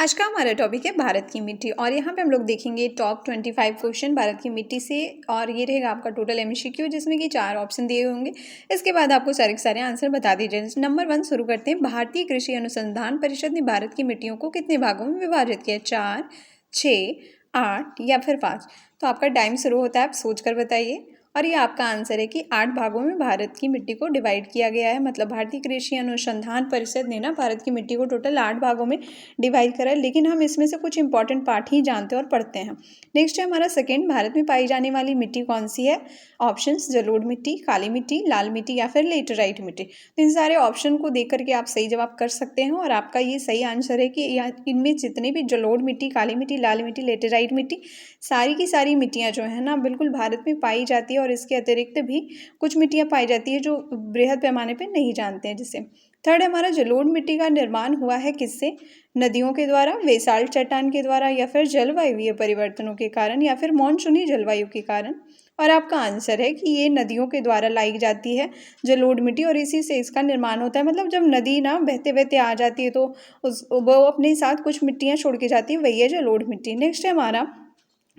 आज का हमारा टॉपिक है भारत की मिट्टी और यहाँ पे हम लोग देखेंगे टॉप 25 क्वेश्चन भारत की मिट्टी से। और ये रहेगा आपका टोटल एमसीक्यू जिसमें कि 4 ऑप्शन दिए होंगे। इसके बाद आपको सारे के सारे आंसर बता दीजिए। नंबर 1 शुरू करते हैं। भारतीय कृषि अनुसंधान परिषद ने भारत की मिट्टियों को कितने भागों में विभाजित किया? 4, 6, 8 या फिर 5। तो आपका टाइम शुरू होता है, आप सोच कर बताइए। और ये आपका आंसर है कि 8 भागों में भारत की मिट्टी को डिवाइड किया गया है। मतलब भारतीय कृषि अनुसंधान परिषद ने ना भारत की मिट्टी को टोटल 8 भागों में डिवाइड करा है। लेकिन हम इसमें से कुछ इंपॉर्टेंट पार्ट ही जानते हैं और पढ़ते हैं। नेक्स्ट है हमारा सेकंड, भारत में पाई जाने वाली मिट्टी कौन सी है? ऑप्शंस: जलोढ़ मिट्टी, काली मिट्टी, लाल मिट्टी या फिर लेटेराइट मिट्टी। तो इन सारे ऑप्शन को देख करके आप सही जवाब कर सकते हैं। और आपका ये सही आंसर है कि इनमें जितने भी जलोढ़ मिट्टी, काली मिट्टी, लाल मिट्टी, लेटेराइट मिट्टी, सारी की सारी मिट्टियाँ जो है ना बिल्कुल भारत में पाई जाती है। और इसके अतिरिक्त भी कुछ मिट्टियाँ पाई जाती है जो बृहद पैमाने पर नहीं जानते हैं जिसे। थर्ड हमारा, जलोढ़ मिट्टी का निर्माण हुआ है किससे? नदियों के द्वारा, बेसाल्ट चट्टान के द्वारा या फिर जलवायुवीय परिवर्तनों के कारण या फिर मानसूनी जलवायु के कारण। और आपका आंसर है कि ये नदियों के द्वारा लाई जाती है जलोढ़ मिट्टी और इसी से इसका निर्माण होता है। मतलब जब नदी ना बहते बहते आ जाती है तो वो अपने साथ कुछ मिट्टियाँ छोड़ के जाती है, वही है जलोढ़ मिट्टी। नेक्स्ट है हमारा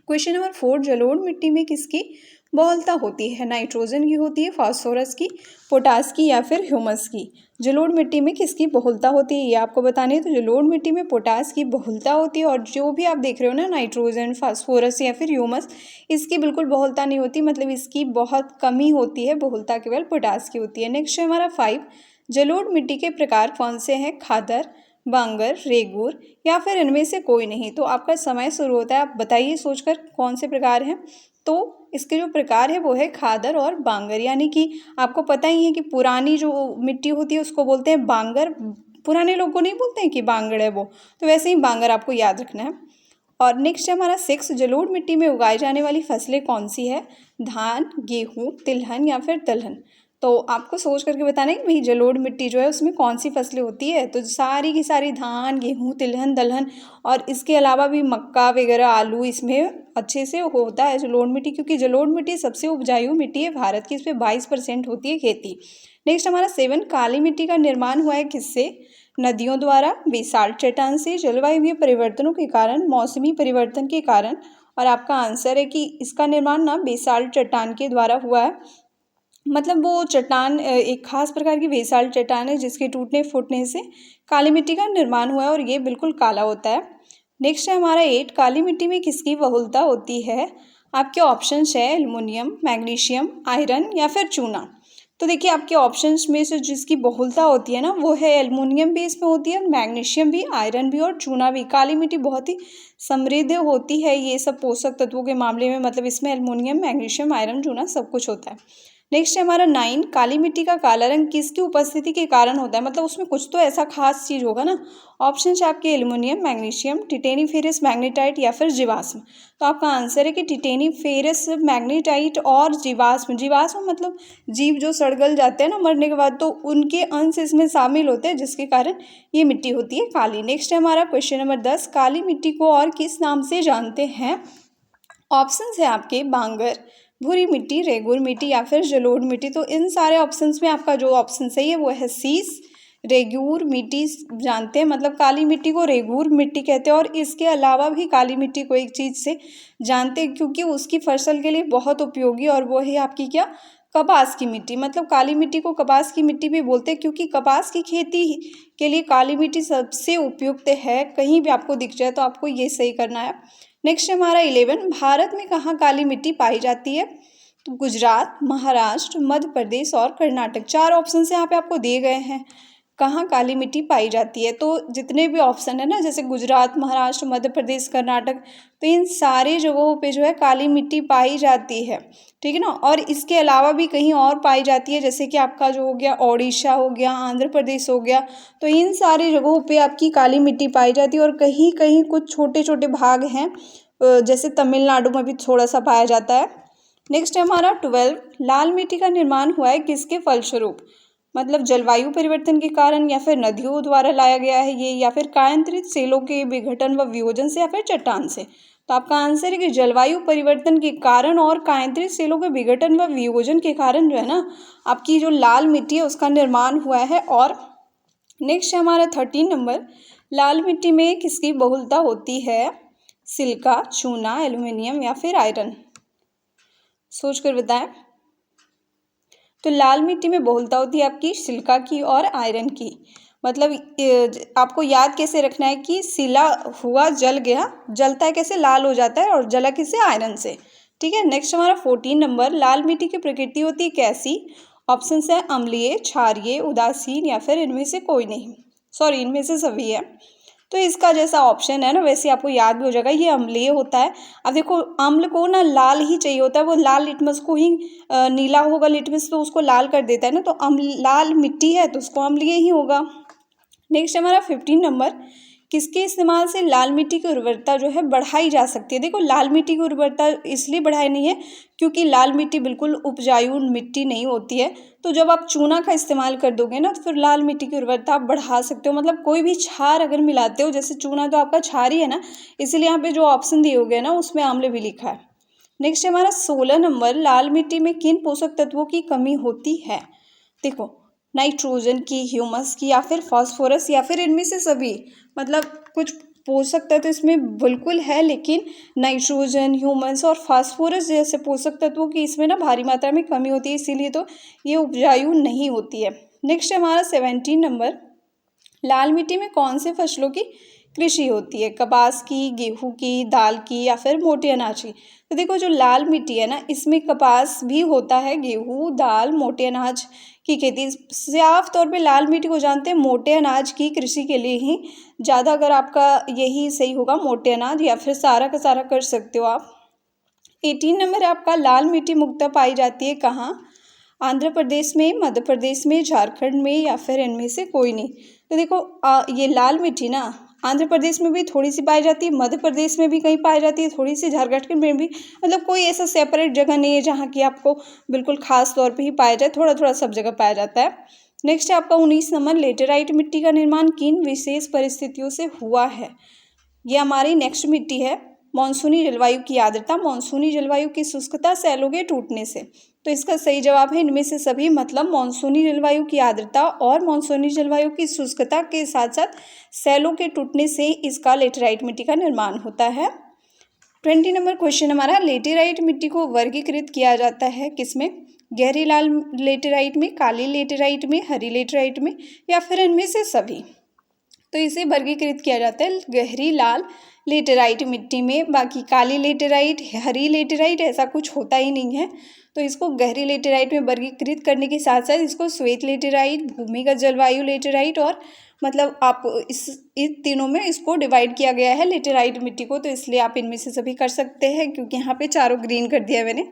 क्वेश्चन नंबर 4, जलोढ़ मिट्टी में किसकी बहुलता होती है? नाइट्रोजन की होती है, फास्फोरस की, पोटास की या फिर ह्यूमस की। जलोढ़ मिट्टी में किसकी बहुलता होती है ये आपको बतानी है। तो जलोढ़ मिट्टी में पोटास की बहुलता होती है। और जो भी आप देख रहे हो ना, नाइट्रोजन, फास्फोरस या फिर ह्यूमस, इसकी बिल्कुल बहुलता नहीं होती। मतलब इसकी बहुत कमी होती है, बहुलता केवल पोटास की होती है। नेक्स्ट है हमारा 5, जलोढ़ मिट्टी के प्रकार कौन से हैं? खादर, बांगर, रेगूर या फिर इनमें से कोई नहीं। तो आपका समय शुरू होता है, आप बताइए सोचकर कौन से प्रकार हैं। तो इसके जो प्रकार है वो है खादर और बांगर। यानी कि आपको पता ही है कि पुरानी जो मिट्टी होती है उसको बोलते हैं बांगर। पुराने लोग को नहीं बोलते हैं कि बांगड़ है वो, तो वैसे ही बांगर आपको याद रखना है। और नेक्स्ट है हमारा 6, जलोढ़ मिट्टी में उगाई जाने वाली फसलें कौन सी है? धान, गेहूँ, तिलहन या फिर दलहन। तो आपको सोच करके बताना है कि भाई जलोढ़ मिट्टी जो है उसमें कौन सी फसलें होती है। तो सारी की सारी धान, गेहूँ, तिलहन, दलहन और इसके अलावा भी मक्का वगैरह, आलू इसमें अच्छे से होता है जलोढ़ मिट्टी, क्योंकि जलोढ़ मिट्टी सबसे उपजाऊ मिट्टी है भारत की। इस पर 22% होती है खेती। नेक्स्ट हमारा 7, काली मिट्टी का निर्माण हुआ है किससे? नदियों द्वारा, बेसाल्ट चट्टान से, जलवायु परिवर्तनों के कारण, मौसमी परिवर्तन के कारण। और आपका आंसर है कि इसका निर्माण ना बेसाल्ट चट्टान के द्वारा हुआ है। मतलब वो चट्टान एक खास प्रकार की बेसाल्ट चट्टान है जिसके टूटने फूटने से काली मिट्टी का निर्माण हुआ है और ये बिल्कुल काला होता है। नेक्स्ट है हमारा 8, काली मिट्टी में किसकी बहुलता होती है? आपके ऑप्शंस है एल्युमिनियम, मैग्नीशियम, आयरन या फिर चूना। तो देखिए आपके ऑप्शंस में से जिसकी बहुलता होती है ना वो है एल्युमिनियम बेस में होती है, मैग्नीशियम भी, आयरन भी और चूना भी। काली मिट्टी बहुत ही समृद्ध होती है ये सब पोषक तत्वों के मामले में। मतलब इसमें एल्युमिनियम, मैग्नीशियम, आयरन, चूना सब कुछ होता है। नेक्स्ट है हमारा 9, काली मिट्टी का काला रंग किसकी उपस्थिति के कारण होता है? मतलब उसमें कुछ तो ऐसा खास चीज़ होगा ना। ऑप्शन है आपके एल्युमिनियम, मैग्नीशियम, टिटेनिफेरस मैग्नेटाइट या फिर जीवाश्म। तो आपका आंसर है कि टिटेनिफेरस मैग्नेटाइट और जीवाश्म। जीवाश्म मतलब जीव जो सड़ गल जाते हैं ना मरने के बाद, तो उनके अंश इसमें शामिल होते हैं जिसके कारण ये मिट्टी होती है काली। नेक्स्ट है हमारा क्वेश्चन नंबर 10, काली मिट्टी को और किस नाम से जानते हैं? ऑप्शंस है आपके बांगर, भूरी मिट्टी, रेगुर मिट्टी या फिर जलोढ़ मिट्टी। तो इन सारे ऑप्शंस में आपका जो ऑप्शन सही है वो है सीस, रेगूर मिट्टी जानते हैं। मतलब काली मिट्टी को रेगूर मिट्टी कहते हैं। और इसके अलावा भी काली मिट्टी को एक चीज़ से जानते हैं क्योंकि उसकी फसल के लिए बहुत उपयोगी, और वो है आपकी क्या? कपास की मिट्टी। मतलब काली मिट्टी को कपास की मिट्टी भी बोलते हैं क्योंकि कपास की खेती के लिए काली मिट्टी सबसे उपयुक्त है। कहीं भी आपको दिख जाए तो आपको ये सही करना है। नेक्स्ट हमारा 11, भारत में कहाँ काली मिट्टी पाई जाती है? तो गुजरात, महाराष्ट्र, मध्य प्रदेश और कर्नाटक। 4 ऑप्शन यहाँ पे आपको दिए गए हैं कहाँ काली मिट्टी पाई जाती है। तो जितने भी ऑप्शन है ना, जैसे गुजरात, महाराष्ट्र, मध्य प्रदेश, कर्नाटक, तो इन सारी जगहों पे जो है काली मिट्टी पाई जाती है, ठीक है ना। और इसके अलावा भी कहीं और पाई जाती है, जैसे कि आपका जो हो गया ओडिशा हो गया, आंध्र प्रदेश हो गया। तो इन सारी जगहों पे आपकी काली मिट्टी पाई जाती है। और कहीं कहीं कुछ छोटे छोटे भाग हैं, जैसे तमिलनाडु में भी थोड़ा सा पाया जाता है। नेक्स्ट है हमारा 12, लाल मिट्टी का निर्माण हुआ है किसके फलस्वरूप? मतलब जलवायु परिवर्तन के कारण या फिर नदियों द्वारा लाया गया है ये, या फिर कायांतरित सेलों के विघटन व वियोजन से या फिर चट्टान से। तो आपका आंसर है कि जलवायु परिवर्तन के कारण और कायांतरित सेलों के विघटन व वियोजन के कारण जो है ना आपकी जो लाल मिट्टी है उसका निर्माण हुआ है। और नेक्स्ट है हमारा 13 नंबर, लाल मिट्टी में किसकी बहुलता होती है? सिलिका, चूना, एल्युमिनियम या फिर आयरन? सोच कर बताएं। तो लाल मिट्टी में बहुलता होती है आपकी सिलिका की और आयरन की। मतलब आपको याद कैसे रखना है कि सिला हुआ जल गया, जलता है कैसे? लाल हो जाता है, और जला किससे? आयरन से। ठीक है। नेक्स्ट हमारा 14 नंबर, लाल मिट्टी की प्रकृति होती है कैसी? ऑप्शन है अम्लीय, क्षारीय, उदासीन या फिर इनमें से कोई नहीं। सॉरी, इनमें से सभी है। तो इसका जैसा ऑप्शन है ना वैसे आपको याद भी हो जाएगा, ये अम्लीय होता है। अब देखो, अम्ल को ना लाल ही चाहिए होता है, वो लाल लिटमस को ही नीला होगा लिटमस तो उसको लाल कर देता है ना, तो अम्ल लाल मिट्टी है तो उसको अम्लीय ही होगा। नेक्स्ट हमारा 15 नंबर, किसके इस्तेमाल से लाल मिट्टी की उर्वरता जो है बढ़ाई जा सकती है? देखो, लाल मिट्टी की उर्वरता इसलिए बढ़ाई नहीं है क्योंकि लाल मिट्टी बिल्कुल उपजाऊ मिट्टी नहीं होती है। तो जब आप चूना का इस्तेमाल कर दोगे ना तो फिर लाल मिट्टी की उर्वरता आप बढ़ा सकते हो। मतलब कोई भी क्षार अगर मिलाते हो, जैसे चूना तो आपका क्षार ही है ना, इसीलिए यहाँ पे जो ऑप्शन दिए हो गए ना उसमें आम्ल भी लिखा है। नेक्स्ट हमारा 16 नंबर, लाल मिट्टी में किन पोषक तत्वों की कमी होती है? देखो, नाइट्रोजन की, ह्यूमस की या फिर फास्फोरस या फिर इनमें से सभी। मतलब कुछ पोषक तत्व इसमें बिल्कुल है, लेकिन नाइट्रोजन, ह्यूमस और फास्फोरस जैसे पोषक तत्वों की इसमें ना भारी मात्रा में कमी होती है, इसीलिए तो ये उपजाऊ नहीं होती है। नेक्स्ट हमारा 17 नंबर, लाल मिट्टी में कौन से फसलों की कृषि होती है? कपास की, गेहूं की, दाल की या फिर मोटे अनाज की? तो देखो, जो लाल मिट्टी है ना इसमें कपास भी होता है, गेहूं, दाल, मोटे अनाज की खेती। साफ तौर पे लाल मिट्टी को जानते हैं मोटे अनाज की कृषि के लिए ही ज़्यादा। अगर आपका यही सही होगा, मोटे अनाज, या फिर सारा का सारा कर सकते हो आप। 18 नंबर है आपका, लाल मिट्टी मुख्यतः पाई जाती है कहाँ? आंध्र प्रदेश में, मध्य प्रदेश में, झारखंड में या फिर इनमें से कोई नहीं। तो देखो, ये लाल मिट्टी ना आंध्र प्रदेश में भी थोड़ी सी पाई जाती है, मध्य प्रदेश में भी कहीं पाई जाती है थोड़ी सी, झारखंड में भी। मतलब कोई ऐसा सेपरेट जगह नहीं है जहाँ की आपको बिल्कुल खास तौर पे ही पाया जाए, थोड़ा थोड़ा सब जगह पाया जाता है। नेक्स्ट है आपका 19 नंबर, लेटेराइट मिट्टी का निर्माण किन विशेष परिस्थितियों से हुआ है? ये हमारी नेक्स्ट मिट्टी है। मानसूनी जलवायु की आर्द्रता, मानसूनी जलवायु की शुष्कता, सैलों के टूटने से। तो इसका सही जवाब है इनमें से सभी। मतलब मानसूनी जलवायु की आर्द्रता और मानसूनी जलवायु की शुष्कता के साथ साथ सैलों के टूटने से इसका लेटेराइट मिट्टी का निर्माण होता है। 20 नंबर क्वेश्चन हमारा, लेटेराइट मिट्टी को वर्गीकृत किया जाता है किसमें? गहरी लाल लेटेराइट में, काली लेटेराइट में, हरी लेटेराइट में या फिर इनमें से सभी? तो इसे वर्गीकृत किया जाता है गहरी लाल लेटेराइट मिट्टी में। बाकी काली लेटेराइट, हरी लेटेराइट ऐसा कुछ होता ही नहीं है। तो इसको गहरी लेटेराइट में वर्गीकृत करने के साथ साथ इसको श्वेत लेटेराइट, भूमिगत जलवायु लेटेराइट और मतलब आप इस तीनों में इसको डिवाइड किया गया है लेटेराइट मिट्टी को। तो इसलिए आप इनमें से सभी कर सकते हैं क्योंकि यहाँ पे चारों ग्रीन कर दिया मैंने।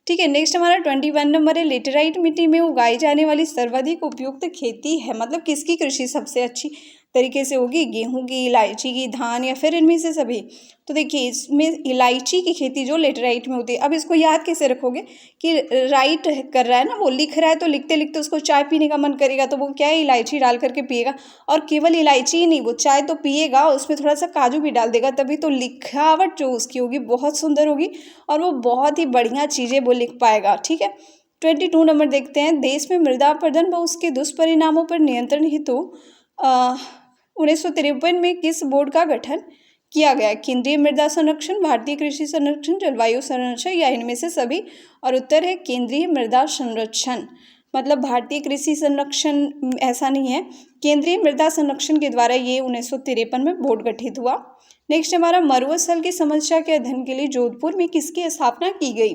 ठीक है। नेक्स्ट हमारा 21 नंबर है, लेटेराइट मिट्टी में उगाई जाने वाली सर्वाधिक उपयुक्त खेती है। मतलब किसकी कृषि सबसे अच्छी तरीके से होगी? गेहूं की, इलायची की, धान या फिर इनमें से सभी? तो देखिए, इसमें इलायची की खेती जो लेटेराइट में होती है। अब इसको याद कैसे रखोगे कि राइट कर रहा है ना, वो लिख रहा है तो लिखते लिखते उसको चाय पीने का मन करेगा तो वो क्या है, इलायची डाल करके पिएगा। और केवल इलायची ही नहीं, वो चाय तो पिएगा, उसमें थोड़ा सा काजू भी डाल देगा, तभी तो लिखावट जो उसकी होगी बहुत सुंदर होगी और वो बहुत ही बढ़िया चीज़ें वो लिख पाएगा। ठीक है। 22 नंबर देखते हैं, देश में मृदा अपरदन व उसके दुष्परिणामों पर नियंत्रण हेतु 1953 में किस बोर्ड का गठन किया गया? केंद्रीय मृदा संरक्षण, भारतीय कृषि संरक्षण, जलवायु संरक्षण या इनमें से सभी? और उत्तर है केंद्रीय मृदा संरक्षण। मतलब भारतीय कृषि संरक्षण ऐसा नहीं है, केंद्रीय मृदा संरक्षण के द्वारा ये 1953 में बोर्ड गठित हुआ। नेक्स्ट हमारा, मरुस्थल की समस्या के अध्ययन के लिए जोधपुर में किसकी स्थापना की गई?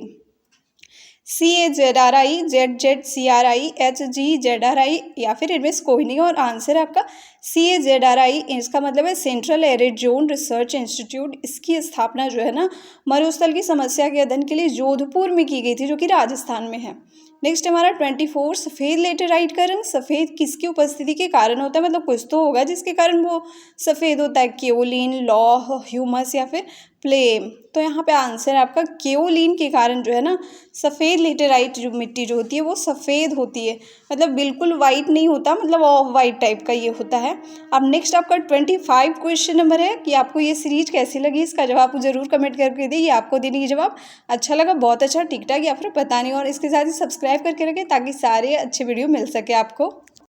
CAZRI, ZZCRI, HGZRI या फिर इनमें से कोई नहीं। और आंसर है आपका CAZRI। इसका मतलब है central arid zone research institute. इसकी स्थापना जो है ना मरुस्थल की समस्या के अध्ययन के लिए जोधपुर में की गई थी, जो कि राजस्थान में है। नेक्स्ट हमारा 24, सफ़ेद लेटेराइट का रंग सफ़ेद किसकी उपस्थिति के कारण होता है? मतलब कुछ तो होगा जिसके कारण वो सफ़ेद होता है, केओलिन, लौह, ह्यूमस या फिर फ्लेम। तो यहाँ पे आंसर है आपका केओलिन के कारण जो है ना सफ़ेद लेटेराइट जो मिट्टी जो होती है वो सफ़ेद होती है। मतलब बिल्कुल वाइट नहीं होता, मतलब ऑफ वाइट टाइप का ये होता है। अब नेक्स्ट आपका 25 क्वेश्चन नंबर है कि आपको ये सीरीज कैसी लगी, इसका जवाब ज़रूर कमेंट करके दीजिए। आपको देने की जवाब अच्छा लगा, बहुत अच्छा, ठीक ठाक या फिर पता नहीं। और इसके साथ ही सब्सक्राइब करके रखें ताकि सारे अच्छे वीडियो मिल सके आपको।